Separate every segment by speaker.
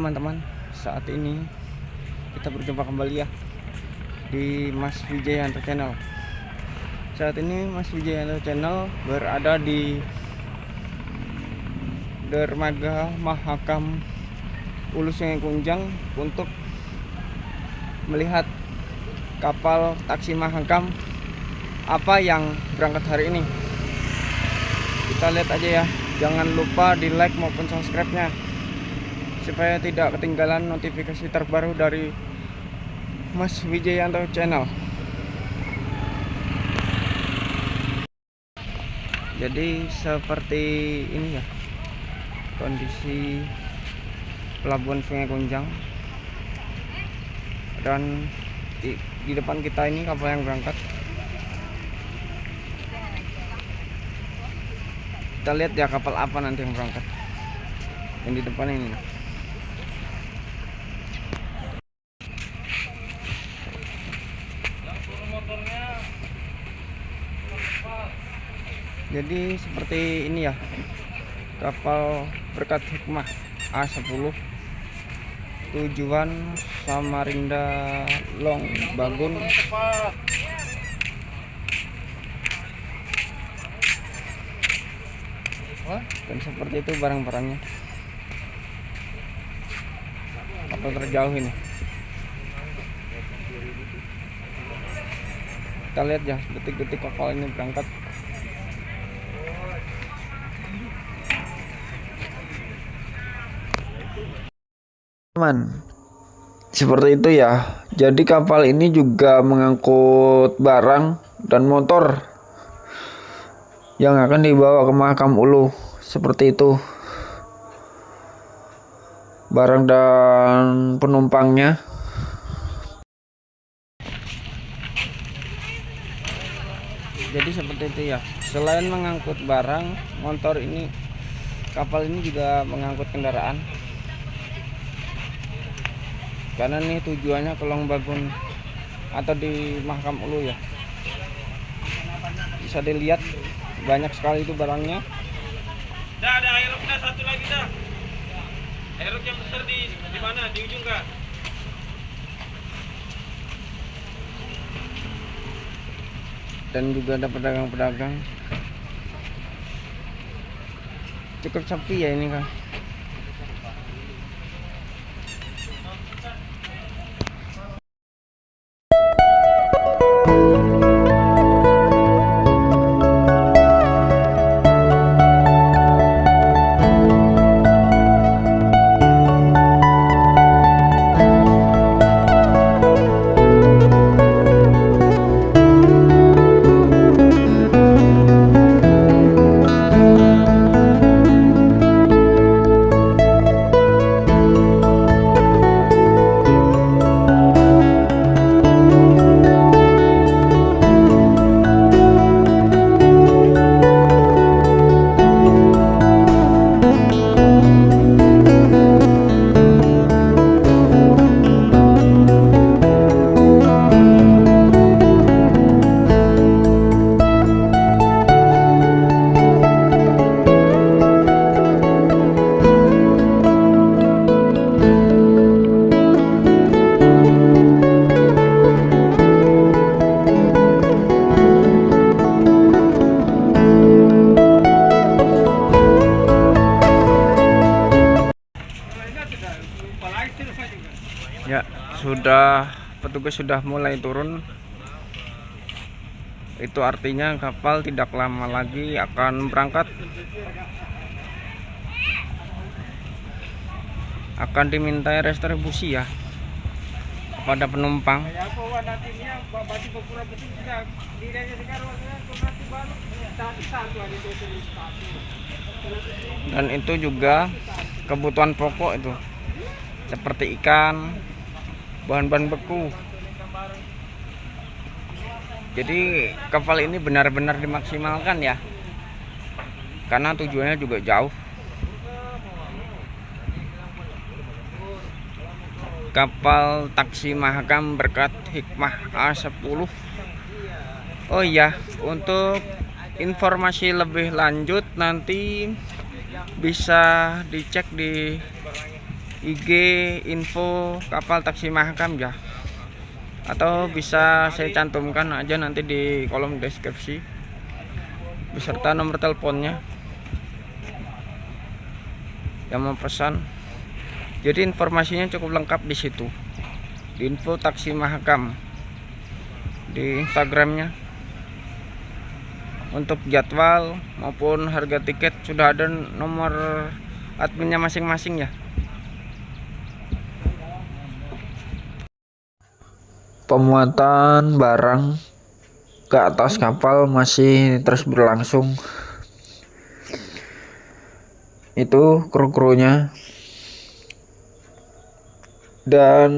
Speaker 1: teman-teman, saat ini kita berjumpa kembali ya di Mas Wijayanto Channel. Saat ini Mas Wijayanto Channel berada di dermaga Mahakam Hulu Sungai Kunjang untuk melihat kapal taksi Mahakam apa yang berangkat hari ini. Kita lihat aja ya, jangan lupa di like maupun subscribe-nya supaya tidak ketinggalan notifikasi terbaru dari Mas Wijayanto Channel. Jadi seperti ini ya kondisi pelabuhan Sungai Kunjang, dan di depan kita ini kapal yang berangkat. Kita lihat ya kapal apa nanti yang berangkat, yang di depan ini. Jadi seperti ini ya kapal Berkat Hikmah A10 tujuan Samarinda Long Bagun. Dan seperti itu barang-barangnya, kapal terjauh ini. Kita lihat ya detik-detik kapal ini berangkat. Teman, seperti itu ya. Jadi kapal ini juga mengangkut barang dan motor yang akan dibawa ke Mahakam Hulu. Seperti itu, barang dan penumpangnya. Jadi seperti itu ya. Selain mengangkut barang, motor ini, kapal ini juga mengangkut kendaraan. Karena nih tujuannya ke Long Bagun atau di Mahakam Hulu ya. Bisa dilihat banyak sekali itu barangnya.
Speaker 2: Dah ada aerok dah, satu lagi dah. Aerok yang besar di mana? Di ujung kah?
Speaker 1: Dan juga ada pedagang-pedagang. Cukup sepi ya ini kan. Ya, petugas sudah mulai turun. Itu artinya kapal tidak lama lagi akan berangkat. Akan dimintai restribusi ya kepada penumpang. Dan itu juga kebutuhan pokok itu, seperti ikan, bahan-bahan beku. Jadi kapal ini benar-benar dimaksimalkan ya, karena tujuannya juga jauh. Kapal taksi Mahakam Berkat Hikmah A10. Oh iya, untuk informasi lebih lanjut nanti bisa dicek di IG info kapal taksi Mahakam ya, atau bisa saya cantumkan aja nanti di kolom deskripsi beserta nomor teleponnya yang mau pesan. Jadi informasinya cukup lengkap di situ, di info taksi Mahakam di Instagramnya. Untuk jadwal maupun harga tiket sudah ada nomor adminnya masing-masing ya. Pemuatan barang ke atas kapal masih terus berlangsung. Itu kru-krunya. Dan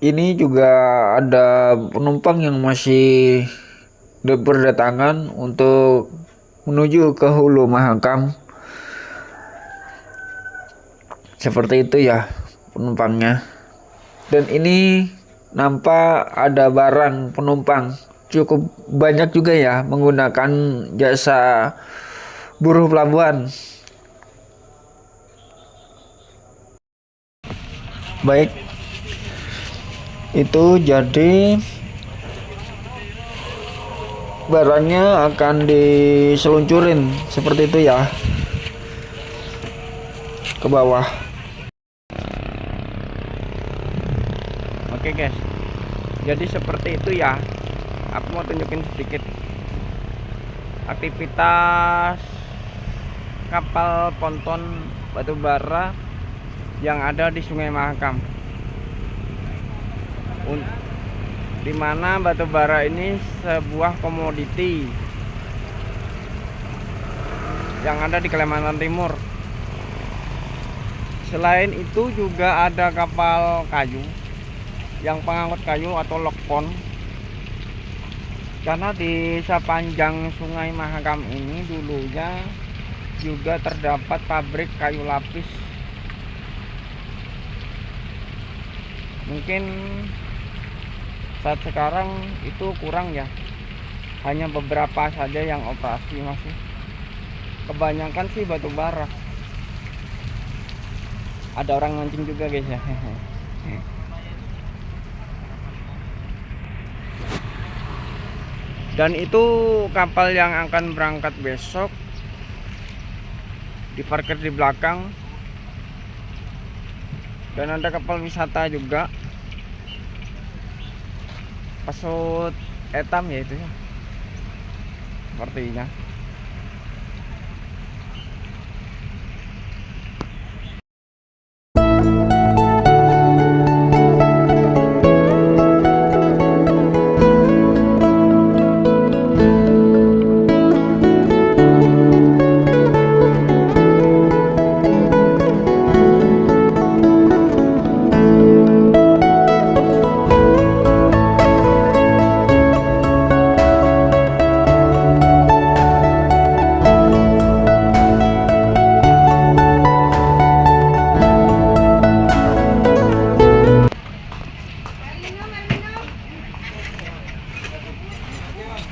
Speaker 1: ini juga ada penumpang yang masih berdatangan untuk menuju ke hulu Mahakam. Seperti itu ya penumpangnya. Dan ini nampak ada barang penumpang cukup banyak juga ya menggunakan jasa buruh pelabuhan. Baik, itu jadi barangnya akan diseluncurin seperti itu ya ke bawah. Oke guys, jadi seperti itu ya. Aku mau tunjukin sedikit aktivitas kapal ponton batubara yang ada di Sungai Mahakam, di mana batubara ini sebuah komoditi yang ada di Kalimantan Timur. Selain itu juga ada kapal kayu yang pengangkut kayu atau lokpon, karena di sepanjang Sungai Mahakam ini dulunya juga terdapat pabrik kayu lapis. Mungkin saat sekarang itu kurang ya, hanya beberapa saja yang operasi masih. Kebanyakan sih batu bara. Ada orang mancing juga guys ya. Dan itu kapal yang akan berangkat besok, diparkir di belakang. Dan ada kapal wisata juga, pesut etam ya itu ya sepertinya.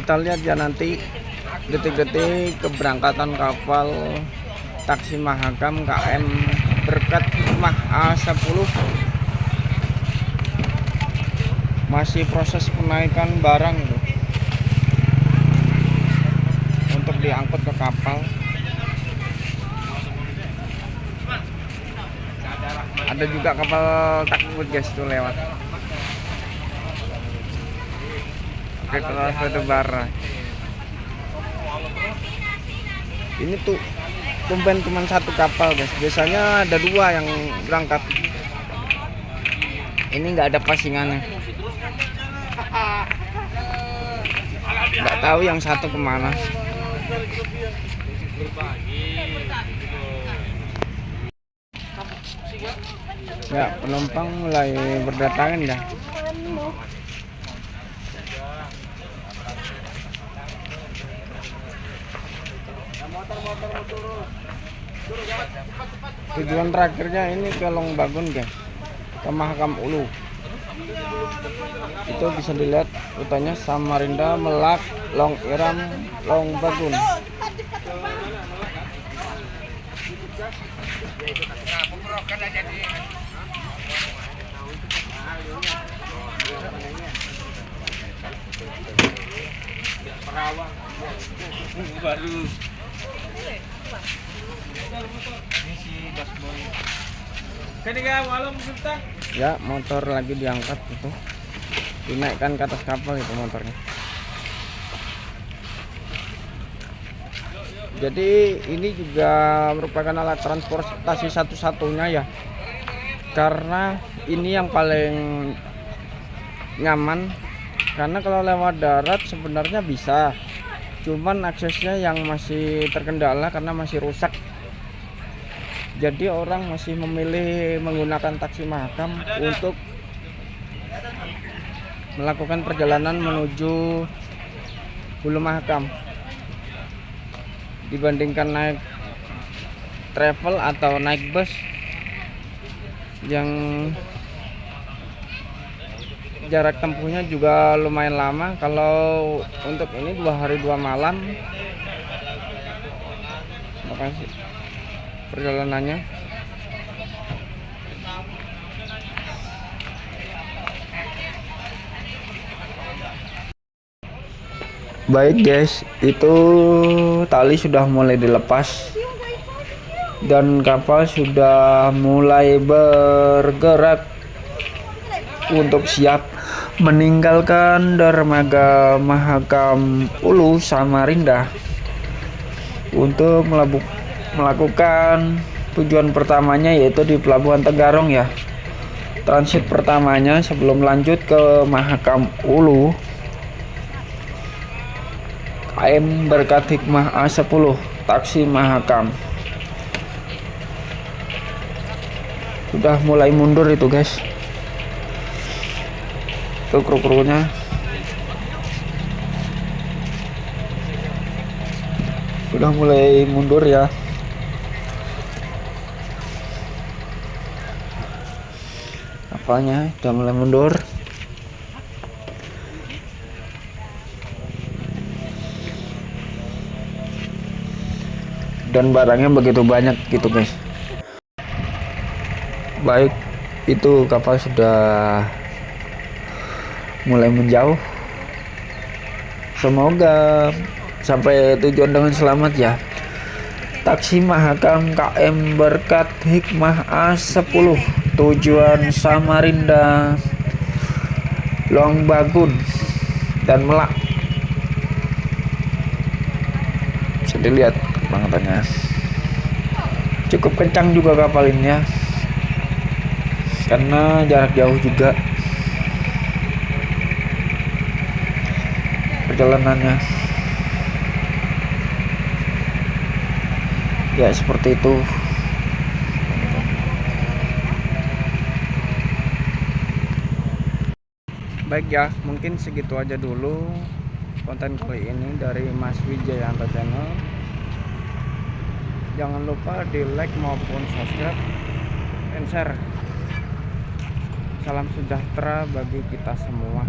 Speaker 1: Kita lihat ya nanti detik-detik keberangkatan kapal taksi Mahakam KM Berkat Hikmah A10. Masih proses penaikan barang tuh, untuk diangkut ke kapal. Ada juga kapal takbut guys tuh lewat. Kelas batubara. Ini tuh tumben cuma satu kapal guys. Biasanya ada dua yang berangkat. Ini nggak ada pasingannya. Nggak tahu yang satu kemana. Ya, penumpang mulai berdatangan ya. Tujuan terakhirnya ini ke Long Bagun guys, ke Mahakam Ulu. Itu bisa dilihat rutenya Samarinda, Melak, Long Iram, Long Bagun.
Speaker 2: Perawang baru. Ini si busboy. Ketika malam Sultan.
Speaker 3: Ya, motor lagi diangkat itu, dinaikkan ke atas kapal itu motornya. Jadi ini juga merupakan alat transportasi satu-satunya ya, karena ini yang paling nyaman. Karena kalau lewat darat sebenarnya bisa, cuman aksesnya yang masih terkendala karena masih rusak. Jadi orang masih memilih menggunakan taksi Mahakam untuk melakukan perjalanan menuju Hulu Mahakam dibandingkan naik travel atau naik bus yang jarak tempuhnya juga lumayan lama. Kalau untuk ini 2 hari 2 malam, makasih perjalanannya.
Speaker 1: Baik guys, itu tali sudah mulai dilepas dan kapal sudah mulai bergerak untuk siap meninggalkan dermaga Mahakam Ulu Samarinda untuk melakukan tujuan pertamanya, yaitu di Pelabuhan Tenggarong ya. Transit pertamanya sebelum lanjut ke Mahakam Ulu, KM Berkat Hikmah A10 taksi Mahakam. Sudah mulai mundur itu guys, tuh kru-krunya. Sudah mulai mundur ya. Kapalnya sudah mulai mundur. Dan barangnya begitu banyak gitu guys. Baik, itu kapal sudah mulai menjauh. Semoga sampai tujuan dengan selamat ya. Taksi Mahakam KM Berkat Hikmah A10 tujuan Samarinda, Longbagun dan Melak. Bisa dilihat bangetnya, cukup kencang juga kapal ini ya, karena jarak jauh juga perjalanannya. Ya seperti itu.
Speaker 3: Baik ya, mungkin segitu aja dulu konten kali ini dari Mas Wijayanto Channel. Jangan lupa di like maupun subscribe dan share. Salam sejahtera bagi kita semua.